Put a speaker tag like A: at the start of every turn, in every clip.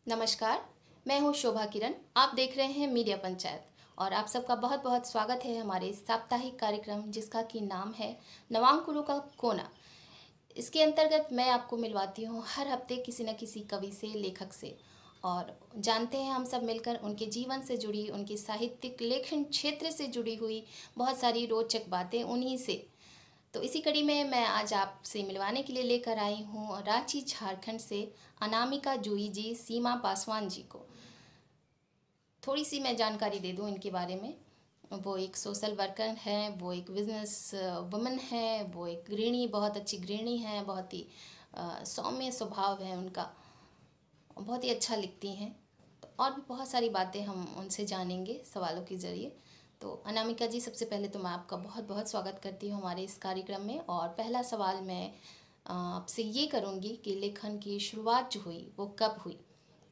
A: नमस्कार। मैं हूं शोभा किरण। आप देख रहे हैं मीडिया पंचायत और आप सबका बहुत बहुत स्वागत है हमारे साप्ताहिक कार्यक्रम जिसका कि नाम है नवांकुरों का कोना। इसके अंतर्गत मैं आपको मिलवाती हूं हर हफ्ते किसी न किसी कवि से, लेखक से, और जानते हैं हम सब मिलकर उनके जीवन से जुड़ी, उनकी साहित्यिक लेखन क्षेत्र से जुड़ी हुई बहुत सारी रोचक बातें उन्हीं से। तो इसी कड़ी में मैं आज आपसे मिलवाने के लिए लेकर आई हूँ रांची झारखंड से अनामिका जूही जी, सीमा पासवान जी को। थोड़ी सी मैं जानकारी दे दूँ इनके बारे में। वो एक सोशल वर्कर हैं, वो एक बिजनेस वुमन है, वो एक गृहिणी, बहुत अच्छी गृहिणी हैं, बहुत ही सौम्य स्वभाव है उनका, बहुत ही अच्छा लिखती हैं। तो और भी बहुत सारी बातें हम उनसे जानेंगे सवालों के ज़रिए। तो अनामिका जी, सबसे पहले तो मैं आपका बहुत बहुत स्वागत करती हूँ हमारे इस कार्यक्रम में। और पहला सवाल मैं आपसे ये करूँगी कि लेखन की शुरुआत जो हुई वो कब हुई,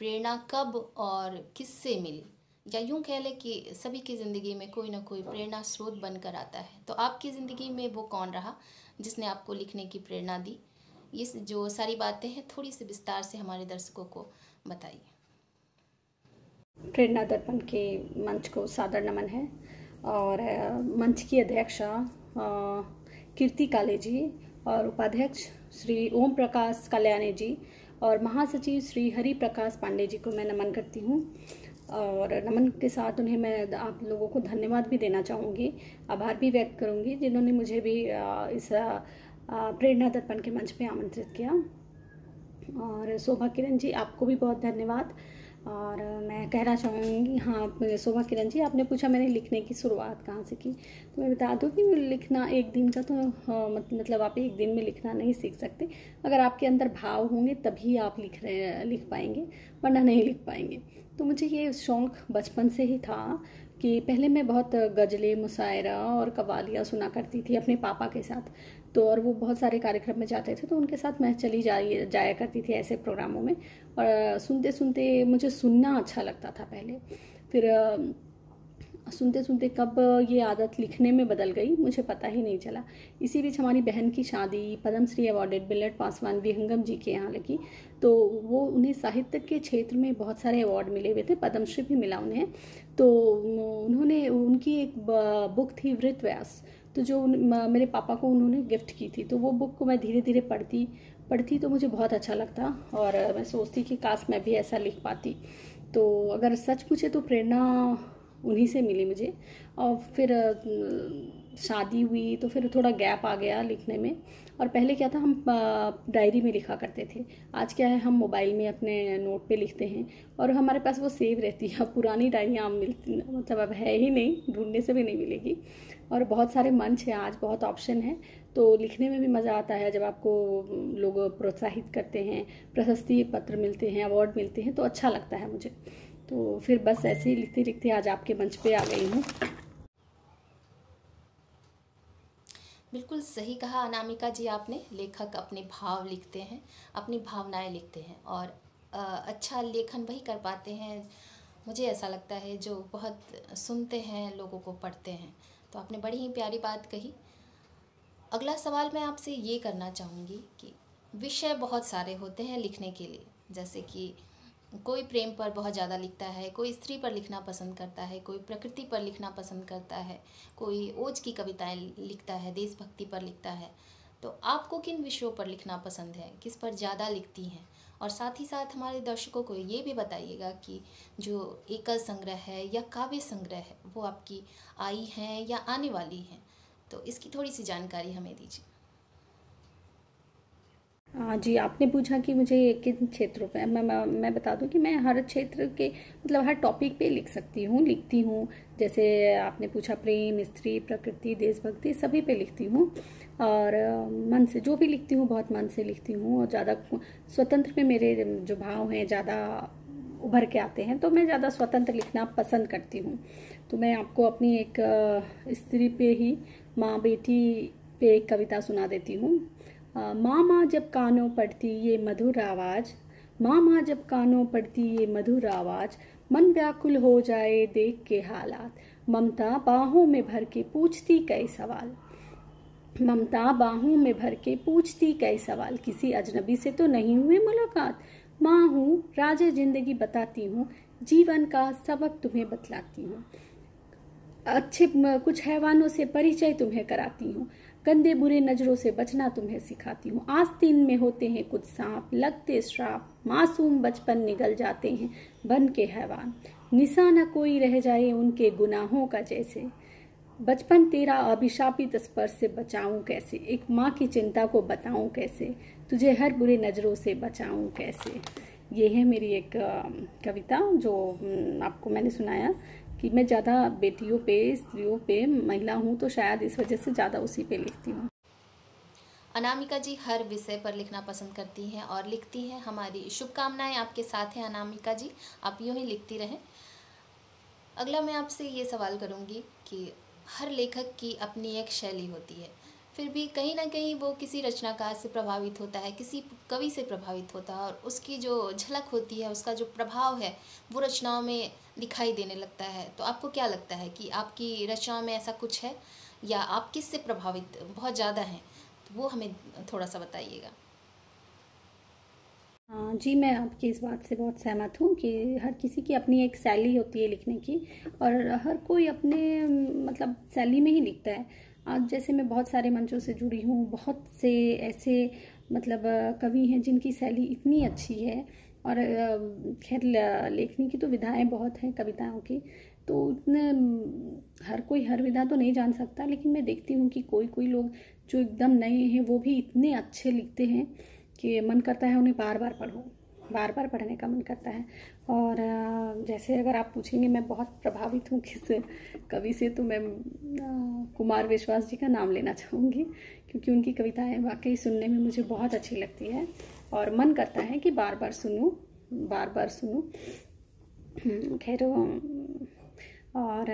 A: प्रेरणा कब और किससे मिली, या यूँ कह लें कि सभी की ज़िंदगी में कोई ना कोई प्रेरणा स्रोत बनकर आता है। तो आपकी ज़िंदगी में वो कौन रहा जिसने आपको लिखने की प्रेरणा दी? ये जो सारी बातें हैं थोड़ी सी विस्तार से हमारे दर्शकों को बताइए।
B: प्रेरणा दर्पण के मंच को सादर नमन है। और मंच की अध्यक्षा कीर्ति काले जी और उपाध्यक्ष श्री ओम प्रकाश कल्याणी जी और महासचिव श्री हरि प्रकाश पांडे जी को मैं नमन करती हूँ। और नमन के साथ उन्हें मैं आप लोगों को धन्यवाद भी देना चाहूँगी, आभार भी व्यक्त करूँगी जिन्होंने मुझे भी इस प्रेरणा दर्पण के मंच पे आमंत्रित किया। और शोभा किरण जी, आपको भी बहुत धन्यवाद। और मैं कहना चाहूँगी, हाँ शोभा किरण जी, आपने पूछा मैंने लिखने की शुरुआत कहाँ से की, तो मैं बता दूँ कि लिखना एक दिन का तो मतलब आप एक दिन में लिखना नहीं सीख सकते। अगर आपके अंदर भाव होंगे तभी आप लिख पाएंगे, वरना नहीं लिख पाएंगे। तो मुझे ये शौक़ बचपन से ही था कि पहले मैं बहुत गज़लें, मुशायरा और कव्वालियाँ सुना करती थी अपने पापा के साथ। तो और वो बहुत सारे कार्यक्रम में जाते थे तो उनके साथ मैं चली जाया करती थी ऐसे प्रोग्रामों में। और सुनते सुनते मुझे सुनना अच्छा लगता था पहले, फिर सुनते सुनते कब ये आदत लिखने में बदल गई मुझे पता ही नहीं चला। इसी बीच हमारी बहन की शादी पद्मश्री अवॉर्डेड बिल्लट पासवान विहंगम जी के यहाँ लगी। तो वो उन्हें साहित्य के क्षेत्र में बहुत सारे अवार्ड मिले हुए थे, पद्मश्री भी मिला उन्हें। तो उन्होंने उनकी एक बुक थी वृत्त व्यास, तो जो मेरे पापा को उन्होंने गिफ्ट की थी। तो वो बुक को मैं धीरे धीरे पढ़ती तो मुझे बहुत अच्छा लगता और मैं सोचती कि काश मैं भी ऐसा लिख पाती। तो अगर सच पूछे तो प्रेरणा उन्हीं से मिली मुझे। और फिर शादी हुई तो फिर थोड़ा गैप आ गया लिखने में। और पहले क्या था, हम डायरी में लिखा करते थे। आज क्या है, हम मोबाइल में अपने नोट पे लिखते हैं और हमारे पास वो सेव रहती है। अब पुरानी डायरियाँ मिलती मतलब अब है ही नहीं, ढूंढने से भी नहीं मिलेगी। और बहुत सारे मंच हैं आज, बहुत ऑप्शन है, तो लिखने में भी मज़ा आता है जब आपको लोग प्रोत्साहित करते हैं, प्रशस्ति पत्र मिलते हैं, अवार्ड मिलते हैं, तो अच्छा लगता है मुझे। तो फिर बस ऐसे ही लिखते लिखते आज आपके मंच पे आ गई हूँ।
A: बिल्कुल सही कहा अनामिका जी आपने। लेखक अपने भाव लिखते हैं, अपनी भावनाएं लिखते हैं और अच्छा लेखन वही कर पाते हैं, मुझे ऐसा लगता है, जो बहुत सुनते हैं, लोगों को पढ़ते हैं। तो आपने बड़ी ही प्यारी बात कही। अगला सवाल मैं आपसे ये करना चाहूँगी कि विषय बहुत सारे होते हैं लिखने के लिए, जैसे कि कोई प्रेम पर बहुत ज़्यादा लिखता है, कोई स्त्री पर लिखना पसंद करता है, कोई प्रकृति पर लिखना पसंद करता है, कोई ओज की कविताएं लिखता है, देशभक्ति पर लिखता है। तो आपको किन विषयों पर लिखना पसंद है, किस पर ज़्यादा लिखती हैं? और साथ ही साथ हमारे दर्शकों को ये भी बताइएगा कि जो एकल संग्रह है या काव्य संग्रह है वो आपकी आई हैं या आने वाली हैं, तो इसकी थोड़ी सी जानकारी हमें दीजिए।
B: हाँ जी, आपने पूछा कि मुझे किन क्षेत्रों पे, मैं बता दूं कि मैं हर क्षेत्र के मतलब हर टॉपिक पे लिख सकती हूँ, लिखती हूँ। जैसे आपने पूछा प्रेम, स्त्री, प्रकृति, देशभक्ति, सभी पे लिखती हूँ। और मन से जो भी लिखती हूँ बहुत मन से लिखती हूँ। और ज़्यादा स्वतंत्र में मेरे जो भाव हैं ज़्यादा उभर के आते हैं, तो मैं ज़्यादा स्वतंत्र लिखना पसंद करती हूँ। तो मैं आपको अपनी एक स्त्री पे ही, माँ बेटी पे एक कविता सुना देती हूँ। माँ माँ जब कानों पड़ती ये मधुर आवाज़, माँ माँ जब कानों पड़ती ये मधुर आवाज़, मन व्याकुल हो जाए देख के हालात, ममता बाहों में भर के पूछती कई सवाल, ममता बाहों में भर के पूछती कई सवाल, किसी अजनबी से तो नहीं हुए मुलाकात, माँ हूँ, राज जिंदगी बताती हूँ, जीवन का सबक तुम्हें बतलाती हूँ। अच्छे कुछ हैवानों से परिचय तुम्हें कराती हूँ, गंदे बुरे नजरों से बचना तुम्हें सिखाती हूँ। आस्तीन में होते हैं कुछ सांप, लगते श्राप, मासूम बचपन निगल जाते हैं बन के हैवान। निशाना कोई रह जाए उनके गुनाहों का जैसे, बचपन तेरा अभिशापित स्पर्श से बचाऊं कैसे। एक माँ की चिंता को बताऊं कैसे, तुझे हर बुरे नज़रों से बचाऊं कैसे। ये है मेरी एक कविता जो आपको मैंने सुनाया कि मैं ज़्यादा बेटियों पे, स्त्रियों पे, महिला हूँ तो शायद इस वजह से ज़्यादा उसी पे लिखती हूँ।
A: अनामिका जी हर विषय पर लिखना पसंद करती हैं और लिखती हैं। हमारी शुभकामनाएं आपके साथ हैं अनामिका जी, आप यूँ ही लिखती रहें। अगला मैं आपसे ये सवाल करूँगी कि हर लेखक की अपनी एक शैली होती है, फिर भी कहीं ना कहीं वो किसी रचनाकार से प्रभावित होता है, किसी कवि से प्रभावित होता है और उसकी जो झलक होती है, उसका जो प्रभाव है वो रचनाओं में दिखाई देने लगता है। तो आपको क्या लगता है कि आपकी रचनाओं में ऐसा कुछ है या आप किस से प्रभावित बहुत ज़्यादा हैं? तो वो हमें थोड़ा सा बताइएगा।
B: हाँ जी, मैं आपकी इस बात से बहुत सहमत हूँ कि हर किसी की अपनी एक शैली होती है लिखने की और हर कोई अपने मतलब शैली में ही लिखता है। आज जैसे मैं बहुत सारे मंचों से जुड़ी हूँ, बहुत से ऐसे मतलब कवि हैं जिनकी शैली इतनी अच्छी है और खैर लेखनी की तो विधाएं बहुत हैं कविताओं की, तो उतने हर कोई हर विधा तो नहीं जान सकता, लेकिन मैं देखती हूँ कि कोई कोई लोग जो एकदम नए हैं वो भी इतने अच्छे लिखते हैं कि मन करता है उन्हें बार बार पढूं, बार बार पढ़ने का मन करता है। और जैसे अगर आप पूछेंगे मैं बहुत प्रभावित हूँ किस कवि से, तो मैं कुमार विश्वास जी का नाम लेना चाहूँगी, क्योंकि उनकी कविताएं वाकई सुनने में मुझे बहुत अच्छी लगती है और मन करता है कि बार बार सुनूं, बार बार सुनूं। खैर और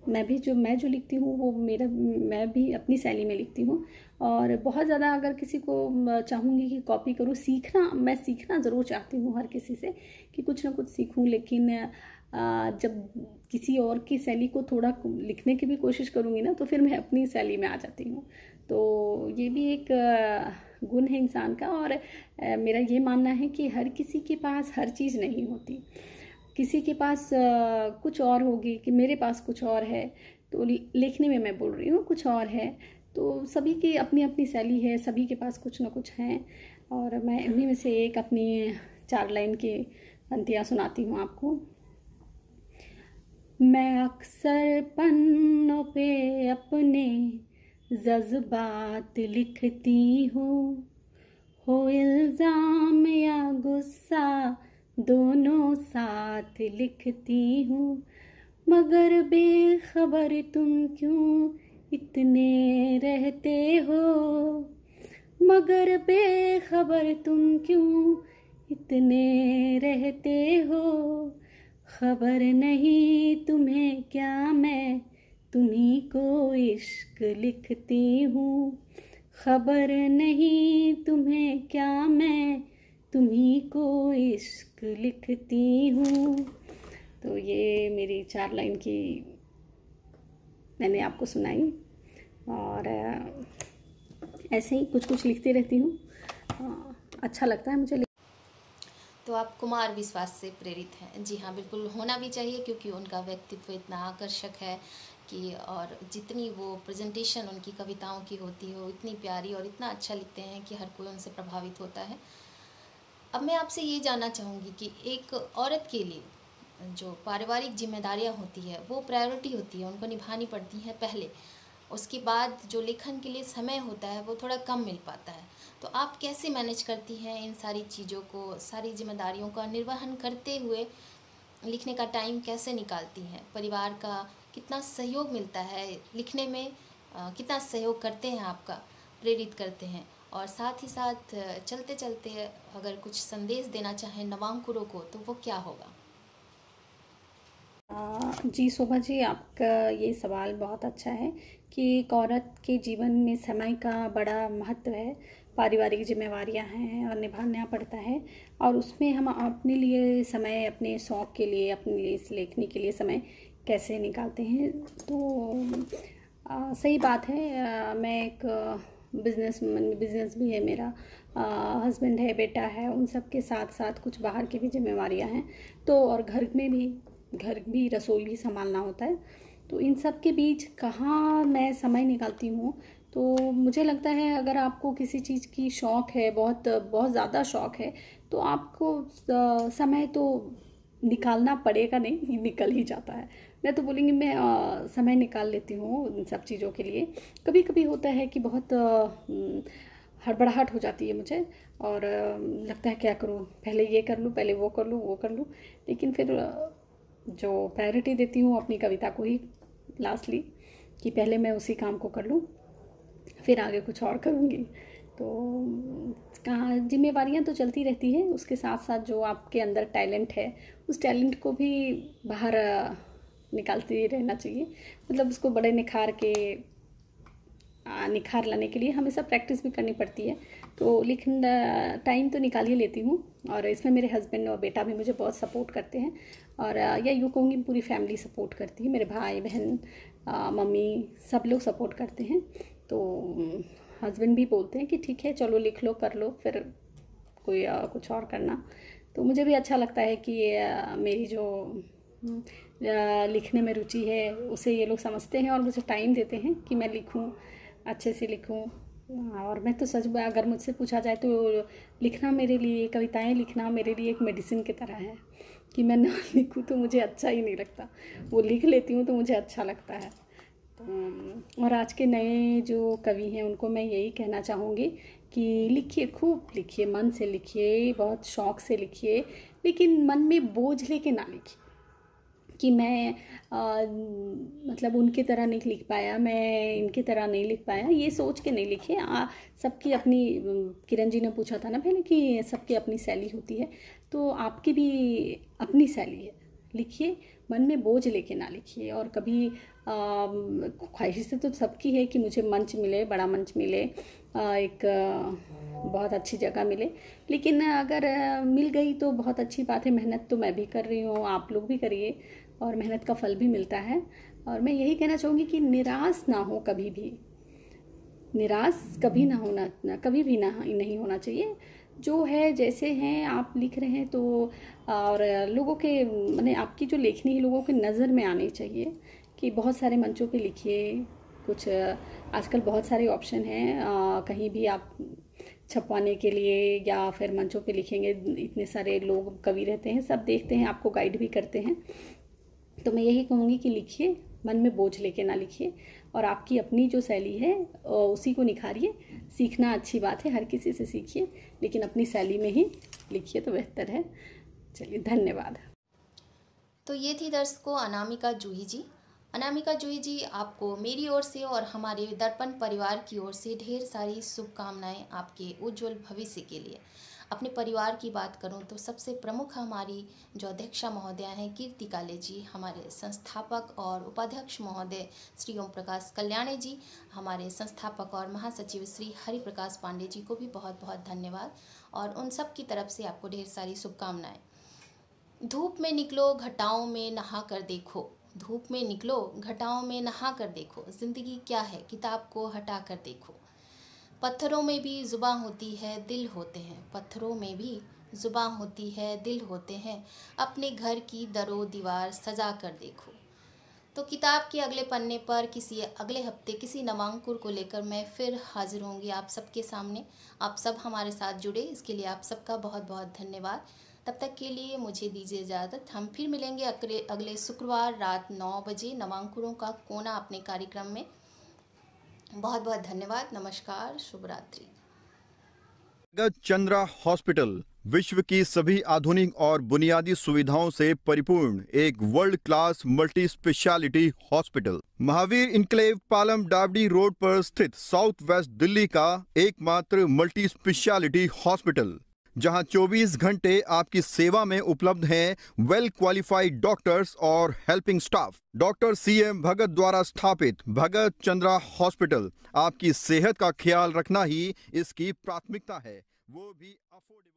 B: मैं जो लिखती हूँ वो मैं भी अपनी शैली में लिखती हूँ और बहुत ज़्यादा अगर किसी को चाहूँगी कि कॉपी करूँ, मैं सीखना ज़रूर चाहती हूँ हर किसी से कि कुछ ना कुछ सीखूँ, लेकिन जब किसी और की शैली को थोड़ा लिखने की भी कोशिश करूँगी ना तो फिर मैं अपनी शैली में आ जाती हूँ। तो ये भी एक गुण है इंसान का और मेरा ये मानना है कि हर किसी के पास हर चीज़ नहीं होती, किसी के पास कुछ और होगी कि मेरे पास कुछ और है, तो लिखने में मैं बोल रही हूँ कुछ और है। तो सभी की अपनी अपनी शैली है, सभी के पास कुछ ना कुछ हैं और मैं इन्हीं में से एक अपनी 4 लाइन की पंक्तियाँ सुनाती हूँ आपको। मैं अक्सर पन्नों पे अपने जज्बात लिखती हूँ, हो इल्जाम या गुस्सा दोनों साथ लिखती हूँ, मगर बेखबर तुम क्यों इतने रहते हो, मगर बेखबर तुम क्यों इतने रहते हो, खबर नहीं तुम्हें क्या मैं तुम्ही को इश्क लिखती हूँ, खबर नहीं तुम्हें क्या मैं तुम्ही को इश्क लिखती हूँ। तो ये मेरी 4 लाइन की मैंने आपको सुनाई और ऐसे ही कुछ कुछ लिखती रहती हूँ, अच्छा लगता है मुझे।
A: तो आप कुमार विश्वास से प्रेरित हैं? जी हाँ, बिल्कुल होना भी चाहिए, क्योंकि उनका व्यक्तित्व इतना आकर्षक है कि और जितनी वो प्रेजेंटेशन उनकी कविताओं की होती हो इतनी प्यारी और इतना अच्छा लिखते हैं कि हर कोई उनसे प्रभावित होता है। अब मैं आपसे ये जानना चाहूँगी कि एक औरत के लिए जो पारिवारिक जिम्मेदारियाँ होती है वो प्रायोरिटी होती है, उनको निभानी पड़ती हैं पहले, उसके बाद जो लेखन के लिए समय होता है वो थोड़ा कम मिल पाता है। तो आप कैसे मैनेज करती हैं इन सारी चीज़ों को, सारी जिम्मेदारियों का निर्वहन करते हुए लिखने का टाइम कैसे निकालती हैं? परिवार का कितना सहयोग मिलता है लिखने में, कितना सहयोग करते हैं आपका, प्रेरित करते हैं? और साथ ही साथ चलते चलते अगर कुछ संदेश देना चाहें नवांकुरों को तो वो क्या होगा?
B: जी शोभा जी, आपका ये सवाल बहुत अच्छा है कि एक औरत के जीवन में समय का बड़ा महत्व है, पारिवारिक जिम्मेवारियां हैं और निभाना पड़ता है और उसमें हम अपने लिए समय, अपने शौक़ के लिए, अपने लिए इस लेखनी के लिए समय कैसे निकालते हैं। तो सही बात है, मैं एक बिजनेस भी है मेरा, हस्बैंड है, बेटा है, उन सब के साथ साथ कुछ बाहर की भी जिम्मेवारियां हैं। तो और घर भी रसोई भी संभालना होता है। तो इन सब के बीच कहाँ मैं समय निकालती हूँ। तो मुझे लगता है अगर आपको किसी चीज़ की शौक़ है, बहुत बहुत ज़्यादा शौक़ है, तो आपको समय तो निकालना पड़ेगा, नहीं निकल ही जाता है। मैं तो बोलूँगी मैं समय निकाल लेती हूँ इन सब चीज़ों के लिए। कभी कभी होता है कि बहुत हड़बड़ाहट हो जाती है मुझे और लगता है क्या करूँ, पहले ये कर लूँ, पहले वो कर लूँ, लेकिन फिर जो प्रायोरिटी देती हूँ अपनी कविता को ही लास्टली, कि पहले मैं उसी काम को कर लूँ, फिर आगे कुछ और करूँगी। तो कहाँ जिम्मेवारियाँ तो चलती रहती है, उसके साथ साथ जो आपके अंदर टैलेंट है उस टैलेंट को भी बाहर निकालते रहना चाहिए। मतलब उसको बड़े निखार लाने के लिए हमेशा प्रैक्टिस भी करनी पड़ती है। तो लेकिन टाइम तो निकाल ही लेती हूँ और इसमें मेरे हस्बैंड और बेटा भी मुझे बहुत सपोर्ट करते हैं और या यूँ कहूँगी पूरी फैमिली सपोर्ट करती है। मेरे भाई बहन, मम्मी, सब लोग सपोर्ट करते हैं। तो हस्बैंड भी बोलते हैं कि ठीक है, चलो लिख लो, कर लो, फिर कोई कुछ और करना। तो मुझे भी अच्छा लगता है कि मेरी जो लिखने में रुचि है उसे ये लोग समझते हैं और मुझे टाइम देते हैं कि मैं लिखूं, अच्छे से लिखूं। और मैं तो सच में अगर मुझसे पूछा जाए तो लिखना मेरे लिए, कविताएं लिखना मेरे लिए एक मेडिसिन की तरह है कि मैं ना लिखूं तो मुझे अच्छा ही नहीं लगता, वो लिख लेती हूँ तो मुझे अच्छा लगता है। और आज के नए जो कवि हैं उनको मैं यही कहना चाहूँगी कि लिखिए, खूब लिखिए, मन से लिखिए, बहुत शौक़ से लिखिए, लेकिन मन में बोझ लेके ना लिखिए कि मैं मतलब उनकी तरह नहीं लिख पाया, मैं इनकी तरह नहीं लिख पाया, ये सोच के नहीं लिखिए। सबकी अपनी, किरण जी ने पूछा था ना पहले कि सबकी अपनी शैली होती है, तो आपकी भी अपनी शैली है, लिखिए, मन में बोझ लेके ना लिखिए। और कभी ख्वाहिश तो सबकी है कि मुझे मंच मिले, बड़ा मंच मिले, एक बहुत अच्छी जगह मिले, लेकिन अगर मिल गई तो बहुत अच्छी बात है। मेहनत तो मैं भी कर रही हूँ, आप लोग भी करिए और मेहनत का फल भी मिलता है। और मैं यही कहना चाहूँगी कि निराश ना हो, कभी भी निराश कभी ना होना, कभी भी नहीं होना चाहिए। जो है जैसे हैं आप लिख रहे हैं तो और लोगों के माने आपकी जो लेखनी है लोगों के नज़र में आनी चाहिए कि बहुत सारे मंचों पे लिखिए। कुछ आजकल बहुत सारे ऑप्शन हैं, कहीं भी आप छपवाने के लिए या फिर मंचों पे लिखेंगे, इतने सारे लोग कवि रहते हैं, सब देखते हैं, आपको गाइड भी करते हैं। तो मैं यही कहूँगी कि लिखिए, मन में बोझ लेके ना लिखिए और आपकी अपनी जो शैली है उसी को निखारिए। सीखना अच्छी बात है, हर किसी से सीखिए, लेकिन अपनी शैली में ही लिखिए तो बेहतर है। चलिए, धन्यवाद।
A: तो ये थी दर्शकों अनामिका जूही जी। अनामिका जूही जी, आपको मेरी ओर से और हमारे दर्पण परिवार की ओर से ढेर सारी शुभकामनाएं आपके उज्जवल भविष्य के लिए। अपने परिवार की बात करूं तो सबसे प्रमुख हमारी जो अध्यक्षा महोदया हैं कीर्ति काले जी, हमारे संस्थापक और उपाध्यक्ष महोदय श्री ओम प्रकाश कल्याणी जी, हमारे संस्थापक और महासचिव श्री हरि प्रकाश पांडे जी को भी बहुत बहुत धन्यवाद और उन सब की तरफ से आपको ढेर सारी शुभकामनाएं। धूप में निकलो, घटाओं में नहा कर देखो, धूप में निकलो, घटाओं में नहा कर देखो, जिंदगी क्या है किताब को हटा कर देखो। पत्थरों में भी जुबां होती है, दिल होते हैं, पत्थरों में भी जुबां होती है, दिल होते हैं, अपने घर की दरो दीवार सजा कर देखो। तो किताब के अगले पन्ने पर किसी अगले हफ्ते किसी नवांकुर को लेकर मैं फिर हाजिर होंगी आप सबके सामने। आप सब हमारे साथ जुड़े, इसके लिए आप सबका बहुत बहुत धन्यवाद। तब तक के लिए मुझे दीजिए इजाज़त। हम फिर मिलेंगे अगले शुक्रवार रात 9 बजे नवांकुरों का कोना अपने कार्यक्रम में। बहुत बहुत धन्यवाद, नमस्कार, शुभ रात्रि।
C: भगत चंद्रा हॉस्पिटल विश्व की सभी आधुनिक और बुनियादी सुविधाओं से परिपूर्ण एक world class multi specialty hospital, Mahavir enclave Palam डावडी रोड पर स्थित साउथ वेस्ट दिल्ली का एकमात्र मल्टी स्पेशलिटी हॉस्पिटल, जहां 24 घंटे आपकी सेवा में उपलब्ध हैं वेल क्वालिफाइड डॉक्टर्स और हेल्पिंग स्टाफ। डॉक्टर CM भगत द्वारा स्थापित भगत चंद्रा हॉस्पिटल आपकी सेहत का ख्याल रखना ही इसकी प्राथमिकता है, वो भी अफोर्डेबल।